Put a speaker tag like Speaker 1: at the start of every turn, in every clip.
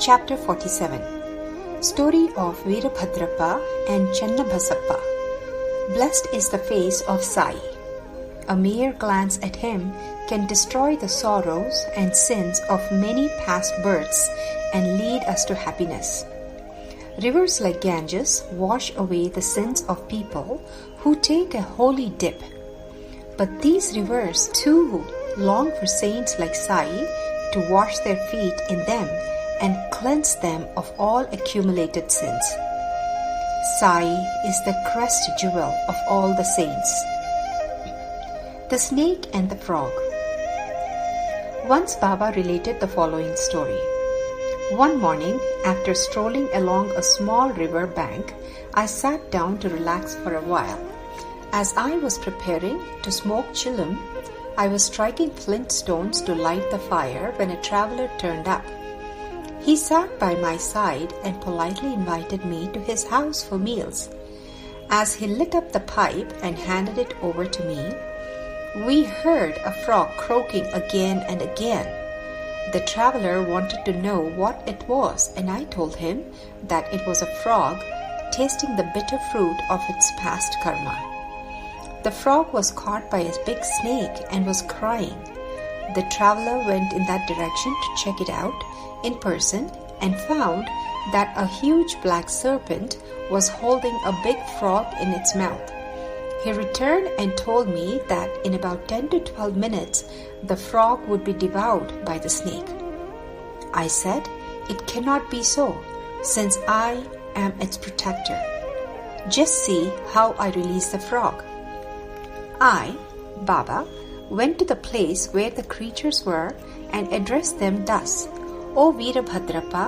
Speaker 1: Chapter 47. Story of Veerabhadrappa and Channabasappa. Blessed is the face of Sai. A mere glance at him can destroy the sorrows and sins of many past births and lead us to happiness. Rivers like Ganges wash away the sins of people who take a holy dip. But these rivers too long for saints like Sai to wash their feet in them and cleanse them of all accumulated sins. Sai is the crest jewel of all the saints. The Snake and the Frog. Once Baba related the following story. One morning, after strolling along a small river bank, I sat down to relax for a while. As I was preparing to smoke chillum, I was striking flint stones to light the fire when a traveler turned up. He sat by my side and politely invited me to his house for meals. As he lit up the pipe and handed it over to me, we heard a frog croaking again and again. The traveler wanted to know what it was, and I told him that it was a frog tasting the bitter fruit of its past karma. The frog was caught by a big snake and was crying. The traveler went in that direction to check it out in person and found that a huge black serpent was holding a big frog in its mouth. He returned and told me that in about 10 to 12 minutes, the frog would be devoured by the snake. I said, "It cannot be so, since I am its protector. Just see how I release the frog." I, Baba, went to the place where the creatures were and addressed them thus: "O Veerabhadrappa,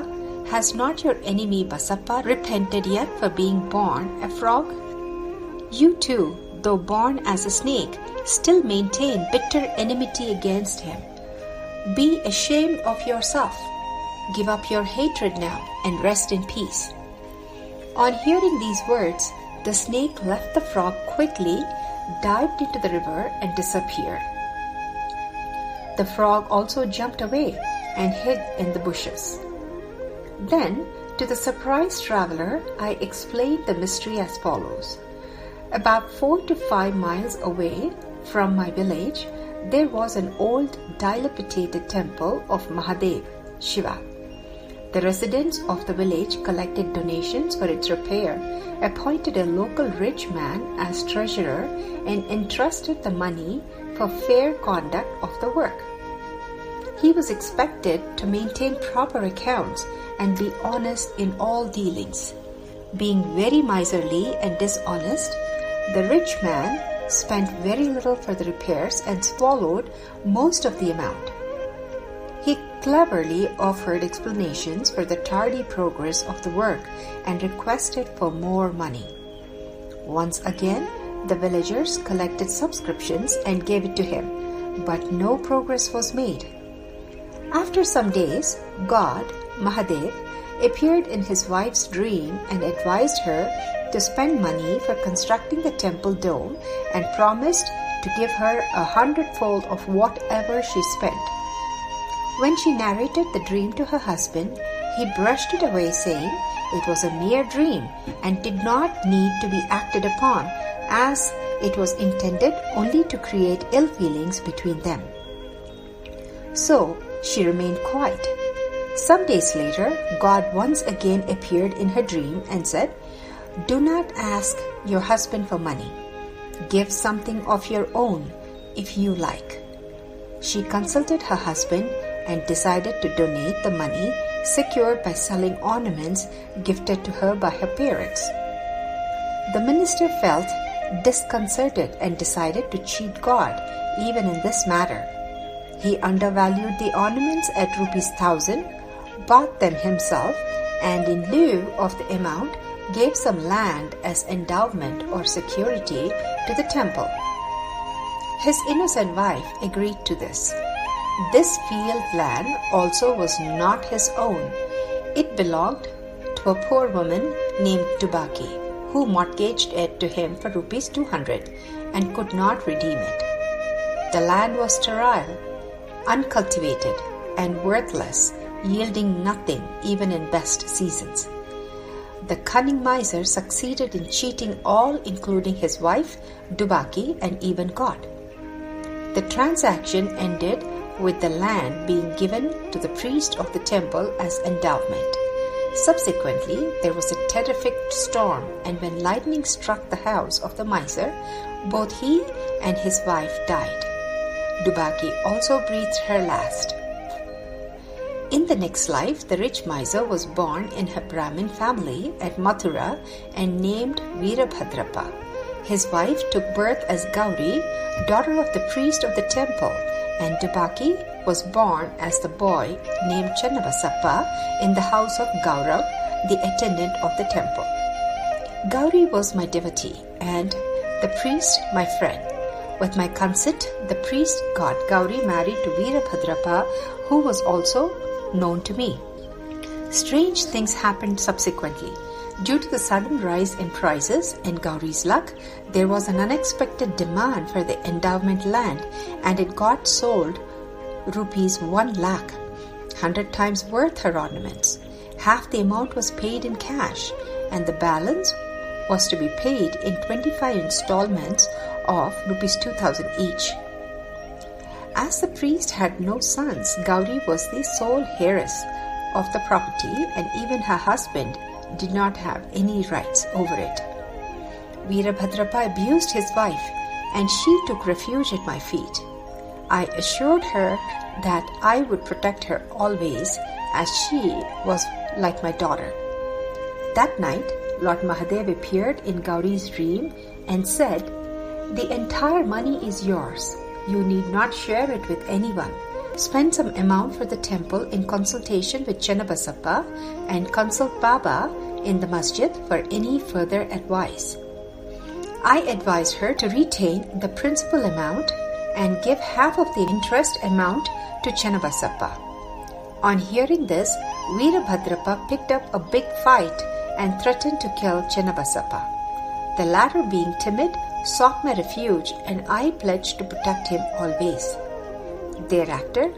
Speaker 1: has not your enemy Basappa repented yet for being born a frog? You too, though born as a snake, still maintain bitter enmity against him. Be ashamed of yourself. Give up your hatred now and rest in peace." On hearing these words, the snake left the frog quickly, dived into the river and disappeared. The frog also jumped away and hid in the bushes. Then, to the surprised traveler, I explained the mystery as follows. About 4 to 5 miles away from my village, there was an old dilapidated temple of Mahadev, Shiva. The residents of the village collected donations for its repair, appointed a local rich man as treasurer, and entrusted the money for fair conduct of the work. He was expected to maintain proper accounts and be honest in all dealings. Being very miserly and dishonest, the rich man spent very little for the repairs and swallowed most of the amount. He cleverly offered explanations for the tardy progress of the work and requested for more money. Once again, the villagers collected subscriptions and gave it to him, but no progress was made. After some days, God, Mahadev, appeared in his wife's dream and advised her to spend money for constructing the temple dome and promised to give her 100-fold of whatever she spent. When she narrated the dream to her husband, he brushed it away, saying it was a mere dream and did not need to be acted upon, as it was intended only to create ill feelings between them. So she remained quiet. Some days later, God once again appeared in her dream and said, "Do not ask your husband for money. Give something of your own if you like." She consulted her husband and decided to donate the money secured by selling ornaments gifted to her by her parents. The minister felt disconcerted and decided to cheat God even in this matter. He undervalued the ornaments at ₹1,000, bought them himself, and in lieu of the amount, gave some land as endowment or security to the temple. His innocent wife agreed to this. This field land also was not his own. It belonged to a poor woman named Tubaki, who mortgaged it to him for ₹200 and could not redeem it. The land was sterile, uncultivated, and worthless, yielding nothing even in best seasons. The cunning miser succeeded in cheating all, including his wife, Dubaki, and even God. The transaction ended with the land being given to the priest of the temple as endowment. Subsequently, there was a terrific storm, and when lightning struck the house of the miser, both he and his wife died. Dubaki also breathed her last. In the next life, the rich miser was born in a Brahmin family at Mathura and named Virabhadrapa. His wife took birth as Gauri, daughter of the priest of the temple, and Dubaki was born as the boy named Channabasappa in the house of Gaurav, the attendant of the temple. Gauri was my devotee and the priest my friend. With my consent, the priest got Gauri married to Virabhadrapa, who was also known to me. Strange things happened subsequently. Due to the sudden rise in prices and Gauri's luck, there was an unexpected demand for the endowment land, and it got sold rupees 1 lakh, 100 times worth her ornaments. Half the amount was paid in cash, and the balance was to be paid in 25 installments of rupees 2,000 each. As the priest had no sons, Gauri was the sole heiress of the property, and even her husband did not have any rights over it. Virabhadrapa abused his wife, and she took refuge at my feet. I assured her that I would protect her always, as she was like my daughter. That night, Lord Mahadev appeared in Gauri's dream and said, "The entire money is yours. You need not share it with anyone. Spend some amount for the temple in consultation with Channabasappa and consult Baba in the masjid for any further advice." I advised her to retain the principal amount and give half of the interest amount to Channabasappa. On hearing this, Virabhadrapa picked up a big fight and threatened to kill Channabasappa. The latter, being timid, sought my refuge, and I pledged to protect him always. Thereafter,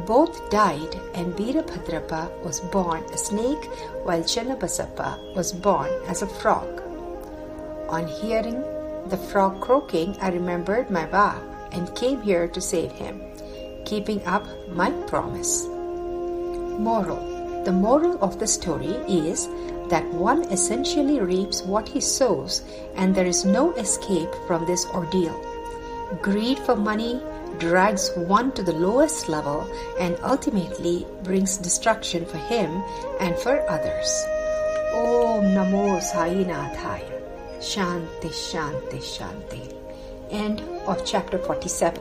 Speaker 1: both died, and Virabhadrapa was born a snake, while Channabasappa was born as a frog. On hearing the frog croaking, I remembered my vow and came here to save him, keeping up my promise. Moral. The moral of the story is that one essentially reaps what he sows, and there is no escape from this ordeal. Greed for money drags one to the lowest level and ultimately brings destruction for him and for others. Om Namo Sainathaya. Shanti, Shanti, Shanti. End of chapter 47.